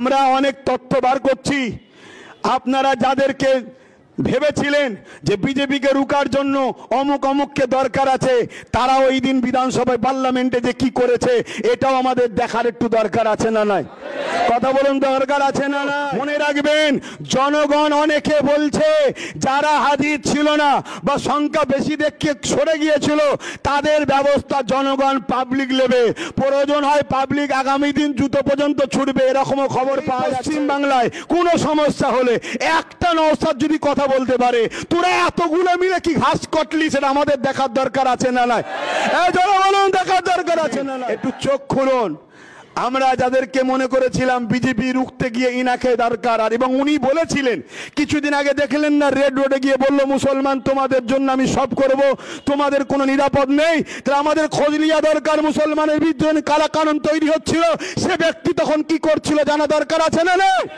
আমরা অনেক তথ্য বার করছি। আপনারা যাদেরকে ভেবেছিলেন যে বিজেপিকে রুকার জন্য অমুক অমুককে দরকার আছে, তারা ওই দিন বিধানসভায় পার্লামেন্টে যে কি করেছে এটাও আমাদের দেখার একটু দরকার আছে না নাই? কথা বলুন, দরকার আছে না না? মনে রাখবেন, জনগণ অনেকে বলছে যারা হাজির ছিল না বা সংখ্যা বেশি দেখে সরে গিয়েছিল তাদের ব্যবস্থা জনগণ পাবলিক নেবে, প্রয়োজন হয় পাবলিক আগামী দিন জুতো পর্যন্ত ছুটবে, এরকমও খবর পাওয়া যাচ্ছে। পশ্চিম বাংলায় কোনো সমস্যা হলে একটা নওশাদ যদি কথা বলতে পারে, তোরা এতগুলো মিলে কি ঘাস কটলি, সেটা আমাদের দেখার দরকার আছে না নাই? জনগণ দেখার দরকার আছে না? একটু চোখ খুলুন। আমরা যাদেরকে মনে করেছিলাম বিজেপি রুখতে গিয়ে ইনাকে দরকার, আর এবং উনি বলেছিলেন কিছুদিন আগে, দেখলেন না রেড রোডে গিয়ে বললো মুসলমান তোমাদের জন্য আমি সব করব, তোমাদের কোনো নিরাপদ নেই। তাহলে আমাদের খোঁজ নেওয়া দরকার, মুসলমানের বিরুদ্ধে কালা কানুন তৈরি হচ্ছিল সে ব্যক্তি তখন কি করছিল জানা দরকার আছে না?